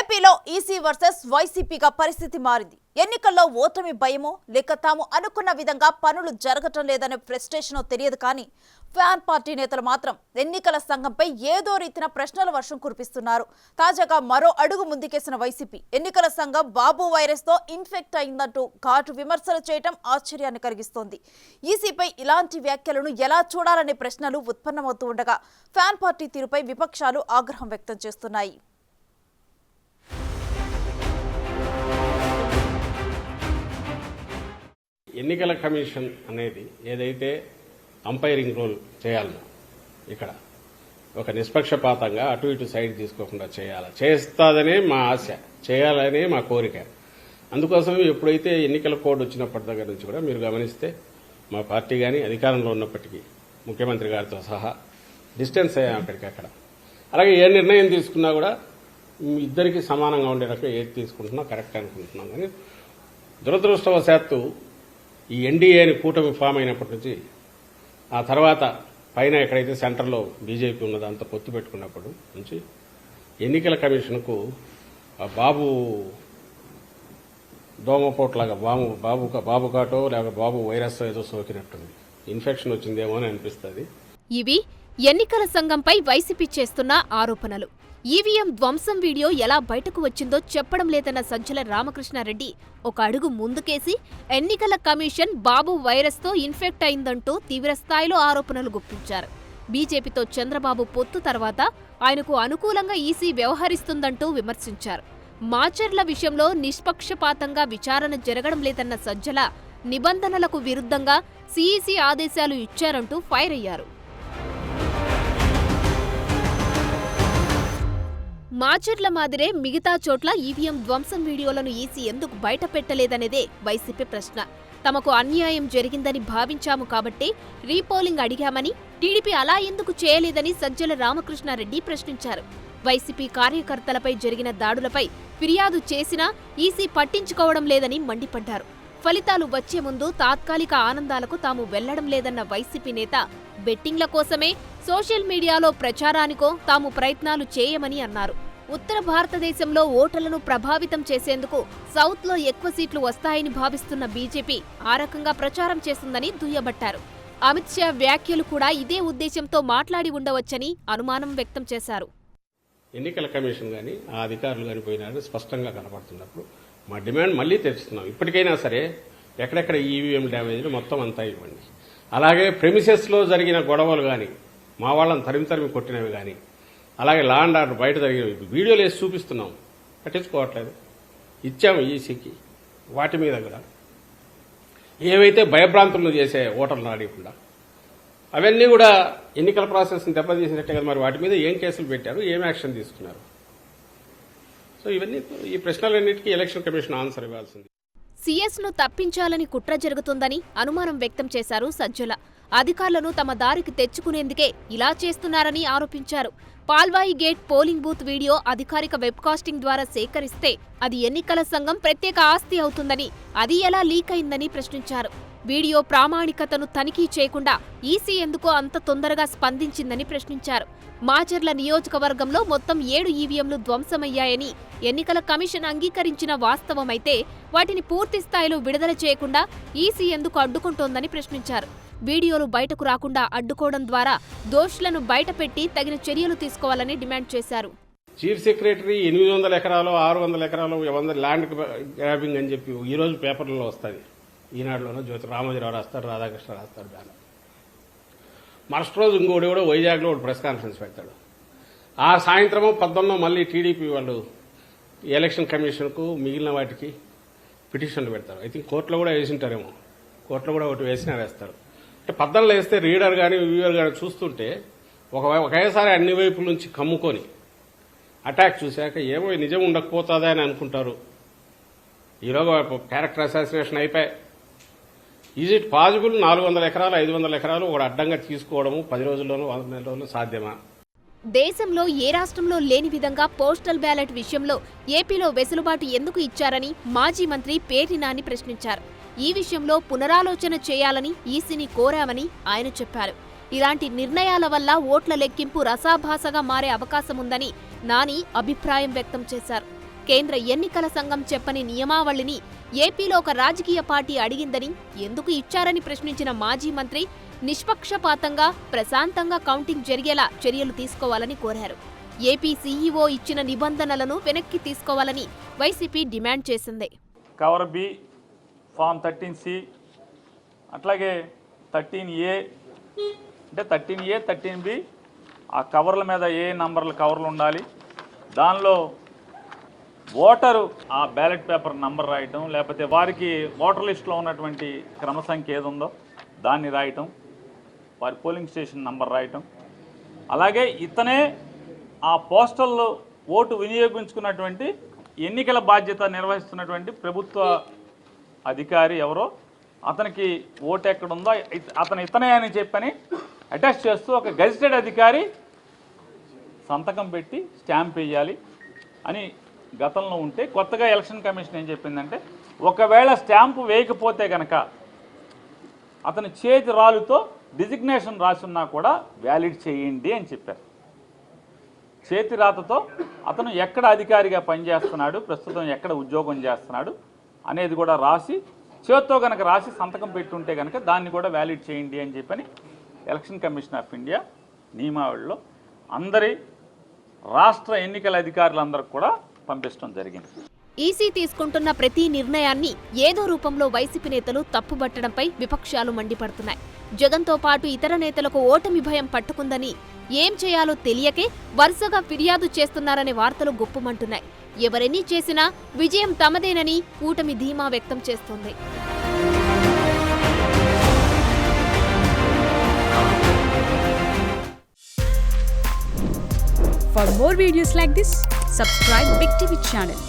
ఏపీలో EC versus వైసీపీగా పరిస్థితి మారింది. ఎన్నికల్లో ఓటమి భయమో లేక తాము అనుకున్న విధంగా పనులు జరగటం లేదనే ఫ్రస్ట్రేషనో తెలియదు కానీ ఫ్యాన్ పార్టీ నేతలు మాత్రం ఎన్నికల సంఘంపై ఏదో రీతిన ప్రశ్నల వర్షం కురిపిస్తున్నారు. తాజాగా మరో అడుగు ముందుకేసిన వైసీపీ ఎన్నికల సంఘం బాబు వైరస్ తో ఇన్ఫెక్ట్ అయిందంటూ ఘాటు విమర్శలు చేయడం ఆశ్చర్యాన్ని కలిగిస్తోంది. ఈసీపై ఇలాంటి వ్యాఖ్యలను ఎలా చూడాలనే ప్రశ్నలు ఉత్పన్నమవుతూ ఉండగా ఫ్యాన్ పార్టీ తీరుపై విపక్షాలు ఆగ్రహం వ్యక్తం చేస్తున్నాయి. ఎన్నికల కమిషన్ అనేది ఏదైతే అంపైరింగ్ రోల్ చేయాలనో ఇక్కడ ఒక నిష్పక్షపాతంగా అటు ఇటు సైడ్ తీసుకోకుండా చేస్తాదనే మా ఆశ, చేయాలనే మా కోరిక. అందుకోసం ఎప్పుడైతే ఎన్నికల కోడ్ వచ్చినప్పటి దగ్గర నుంచి కూడా మీరు గమనిస్తే మా పార్టీ కానీ అధికారంలో ఉన్నప్పటికీ ముఖ్యమంత్రి గారితో సహా డిస్టెన్స్ అయ్యాం అక్కడికక్కడ. అలాగే ఏ నిర్ణయం తీసుకున్నా కూడా ఇద్దరికి సమానంగా ఉండే రకంగా ఏది తీసుకుంటున్నా కరెక్ట్ అనుకుంటున్నాం. కానీ దురదృష్టవశాత్తు ఈ ఎన్డీఏ అని కూటమి ఫామ్ అయినప్పటి నుంచి ఆ తర్వాత పైన ఎక్కడైతే సెంటర్లో బీజేపీ ఉన్నదో అంత పొత్తు పెట్టుకున్నప్పటి నుంచి ఎన్నికల కమిషన్కు బాబు దోమపోట్లాగా బాబు కాటో లేక బాబు వైరస్ ఏదో సోకినట్టుంది, ఇన్ఫెక్షన్ వచ్చిందేమో అని అనిపిస్తుంది. ఇవి ఎన్నికల సంఘంపై వైసీపీ చేస్తున్న ఆరోపణలు. ఈవీఎం ధ్వంసం వీడియో ఎలా బయటకు వచ్చిందో చెప్పడం లేదన్న సజ్జల రామకృష్ణారెడ్డి ఒక అడుగు ముందుకేసి ఎన్నికల కమిషన్ బాబు వైరస్ తో ఇన్ఫెక్ట్ అయిందంటూ తీవ్రస్థాయిలో ఆరోపణలు గుప్పించారు. బీజేపీతో చంద్రబాబు పొత్తు తర్వాత ఆయనకు అనుకూలంగా ఈసీ వ్యవహరిస్తుందంటూ విమర్శించారు. మాచర్ల విషయంలో నిష్పక్షపాతంగా విచారణ జరగడం లేదన్న సజ్జల నిబంధనలకు విరుద్ధంగా సీఈసీ ఆదేశాలు ఇచ్చారంటూ ఫైర్ అయ్యారు. మాచర్ల మాదిరే మిగతా చోట్ల ఈవీఎం ధ్వంసం వీడియోలను ఈసీ ఎందుకు బయట పెట్టలేదనేదే వైసీపీ ప్రశ్న. తమకు అన్యాయం జరిగిందని భావించాము కాబట్టే రీపోలింగ్ అడిగామని, టీడీపీ అలా ఎందుకు చేయలేదని సజ్జల రామకృష్ణారెడ్డి ప్రశ్నించారు. వైసీపీ కార్యకర్తలపై జరిగిన దాడులపై ఫిర్యాదు చేసినా ఈసీ పట్టించుకోవడం లేదని మండిపడ్డారు. ఫలితాలు వచ్చే ముందు తాత్కాలిక ఆనందాలకు తాము వెళ్లడం లేదన్న వైసీపీ నేత బెట్టింగ్ల కోసమే సోషల్ మీడియాలో ప్రచారానికో తాము ప్రయత్నాలు చేయమని అన్నారు. ఉత్తర భారతదేశంలో ఓటర్లను ప్రభావితం చేసేందుకు సౌత్లో ఎక్కువ సీట్లు వస్తాయని భావిస్తున్న బీజేపీ ఆ రకంగా ప్రచారం చేస్తుందని దుయ్యబట్టారు. అమిత్ షా వ్యాఖ్యలు కూడా ఇదే ఉద్దేశంతో మాట్లాడి ఉండవచ్చని అనుమానం వ్యక్తం చేశారు. ఎన్నికల కమిషన్ కానీ ఆ అధికారులు కానీ పోయినారు స్పష్టంగా కనపడుతున్నప్పుడు మా డిమాండ్ మళ్లీ తెరుస్తున్నాం. ఇప్పటికైనా సరే ఎక్కడెక్కడ ఈవీఎం డ్యామేజ్లు మొత్తం అంతా ఇవ్వండి. అలాగే ప్రెమిసెస్లో జరిగిన గొడవలు కానీ మా వాళ్ళని తరిమి కొట్టినవి కానీ అలాగే లా అండ్ ఆర్డర్ బయట జరిగినవి వీడియోలు వేసి చూపిస్తున్నాం, పట్టించుకోవట్లేదు. ఇచ్చాము ఈసీకి. వాటి మీద కూడా ఏవైతే భయభ్రాంతులను చేసే ఓటర్లు అడగకుండా అవన్నీ కూడా ఎన్నికల ప్రాసెస్ని దెబ్బతీసినట్టే కదా. మరి వాటి మీద ఏం కేసులు పెట్టారు, ఏం యాక్షన్ తీసుకున్నారు? సో ఇవన్నీ ఈ ప్రశ్నలన్నిటికీ ఎలక్షన్ కమిషన్ ఆన్సర్ ఇవ్వాల్సింది. సీఎస్ను తప్పించాలని కుట్ర జరుగుతుందని అనుమానం వ్యక్తం చేశారు సజ్జల. అధికారులను తమ దారికి తెచ్చుకునేందుకే ఇలా చేస్తున్నారని ఆరోపించారు. Palvai gate polling booth video అధికారిక వెబ్కాస్టింగ్ ద్వారా సేకరిస్తే అది ఎన్నికల సంఘం ప్రత్యేక ఆస్తి అవుతుందని, అది ఎలా లీక్ అయిందని ప్రశ్నించారు. వీడియో ప్రామాణికతను తనిఖీ చేయకుండా ఈసీ ఎందుకో అంత తొందరగా స్పందించిందని ప్రశ్నించారు. మాచర్ల నియోజకవర్గంలో మొత్తం 7 ఈవీఎంలు ధ్వంసమయ్యాయని ఎన్నికల కమిషన్ అంగీకరించిన వాస్తవమైతే వాటిని పూర్తిస్థాయిలో విడుదల చేయకుండా ఈసీ ఎందుకు అడ్డుకుంటోందని ప్రశ్నించారు. వీడియోలు బయటకు రాకుండా అడ్డుకోవడం ద్వారా దోషులను బయటపెట్టి తగిన చర్యలు తీసుకోవాలని డిమాండ్ చేశారు. చీఫ్ సెక్రటరీ 800 ఎకరాలు 600 ఎకరాలు 100 ల్యాండ్ గ్రాబింగ్ అని చెప్పి ఈరోజు పేపర్లలో వస్తుంది. ఈనాడులోనూ జ్యోతి రామోజీరావు రాస్తారు, రాధాకృష్ణ రాస్తారు బ్యానర్. మరుసటి రోజు ఇంకోటి కూడా వైజాగ్లో ఒక ప్రెస్ కాన్ఫరెన్స్ పెడతాడు. ఆ సాయంత్రము 11 మళ్ళీ టీడీపీ వాళ్ళు ఎలక్షన్ కమిషన్కు మిగిలిన వాటికి పిటిషన్లు పెడతారు. ఐ థింక్ కోర్టులో కూడా వేసింటారేమో, కోర్టులో కూడా ఒకటి వేస్తారు. అంటే 14 వేస్తే రీడర్ కానీ వ్యూవర్ కానీ చూస్తుంటే ఒకేసారి అన్ని వైపుల నుంచి కమ్ముకొని అటాక్ చూశాక ఏమో నిజం ఉండకపోతుందా అని అనుకుంటారు. ఈరోజు క్యారెక్టర్ అసాసినేషన్ అయిపోయి ఈజ్ ఇట్ పాసిబుల్ 400 ఎకరాలు 500 ఎకరాలు ఒక అడ్డంగా తీసుకోవడము 10 రోజుల్లోనూ 100 నెలల్లోనూ సాధ్యమా? దేశంలో ఏ రాష్ట్రంలో లేని విధంగా పోస్టల్ బ్యాలెట్ విషయంలో ఏపీలో వెసులుబాటు ఎందుకు ఇచ్చారని మాజీ మంత్రి పేర్ని నాని ప్రశ్నించారు. ఈ విషయంలో పునరాలోచన చేయాలని ఈసీని కోరామని ఆయన చెప్పారు. ఇలాంటి నిర్ణయాల వల్ల ఓట్ల లెక్కింపు రసాభాసగా మారే అవకాశముందని నాని అభిప్రాయం వ్యక్తం చేశారు. కేంద్ర ఎన్నికల సంఘం చెప్పని నియమావళిని ఏపీలో ఒక రాజకీయ పార్టీ అడిగిందని, ఎందుకు ఇచ్చారని ప్రశ్నించిన మాజీ మంత్రి నిష్పక్షపాతంగా, ప్రశాంతంగా కౌంటింగ్ జరిగేలా చర్యలు తీసుకోవాలని కోరారు. ఏపీ సీఈఓ ఇచ్చిన నిబంధనలను వెనక్కి తీసుకోవాలని వైసీపీ డిమాండ్ చేసింది. కవర్ బి, ఫామ్ 13C, అట్లాగే 13A, అంటే 13A 13B, ఆ కవర్ల మీద ఏ నంబర్ల కవర్లు ఉండాలి, దానిలో ఓటరు ఆ బ్యాలెట్ పేపర్ నంబర్ రాయటం, లేకపోతే వారికి ఓటర్ లిస్టులో ఉన్నటువంటి క్రమ సంఖ్య ఏది ఉందో దాన్ని రాయటం, వారి పోలింగ్ స్టేషన్ నంబర్ రాయటం, అలాగే ఇతనే ఆ పోస్టల్లో ఓటు వినియోగించుకున్నటువంటి ఎన్నికల బాధ్యత నిర్వహిస్తున్నటువంటి ప్రభుత్వ అధికారి ఎవరో అతనికి ఓటు ఎక్కడుందో ఇతనే అని చెప్పని అటాచ్ చేస్తూ ఒక గెజిటెడ్ అధికారి సంతకం పెట్టి స్టాంప్ వేయాలి అని గతంలో ఉంటే, కొత్తగా ఎలక్షన్ కమిషన్ ఏం చెప్పిందంటే ఒకవేళ స్టాంపు వేయకపోతే కనుక అతని చేతి రాలుతో డిజిగ్నేషన్ రాసున్నా కూడా వ్యాలిడ్ చేయండి అని చెప్పారు. చేతి రాతతో అతను ఎక్కడ అధికారిగా పనిచేస్తున్నాడు, ప్రస్తుతం ఎక్కడ ఉద్యోగం చేస్తున్నాడు అనేది కూడా రాసి, చేత్తో కనుక రాసి సంతకం పెట్టుంటే కనుక దాన్ని కూడా వ్యాలిడ్ చేయండి అని చెప్పని ఎలక్షన్ కమిషన్ ఆఫ్ ఇండియా నియమావళిలో అందరి రాష్ట్ర ఎన్నికల అధికారులందరికీ కూడా పంపించడం జరిగింది. ఈసీ తీసుకుంటున్న ప్రతి నిర్ణయాన్ని ఏదో రూపంలో వైసీపీ నేతలు తప్పుబట్టడంపై విపక్షాలు మండిపడుతున్నాయి. జగన్తో పాటు ఇతర నేతలకు ఓటమి భయం పట్టుకుందని, ఏం చేయాలో తెలియకే వరుసగా ఫిర్యాదు చేస్తున్నారనే వార్తలు గుప్పుమంటున్నాయి. ఎవరెన్ని చేసినా విజయం తమదేనని కూటమి ధీమా వ్యక్తం చేస్తోంది. For more videos like this, subscribe Big TV channel.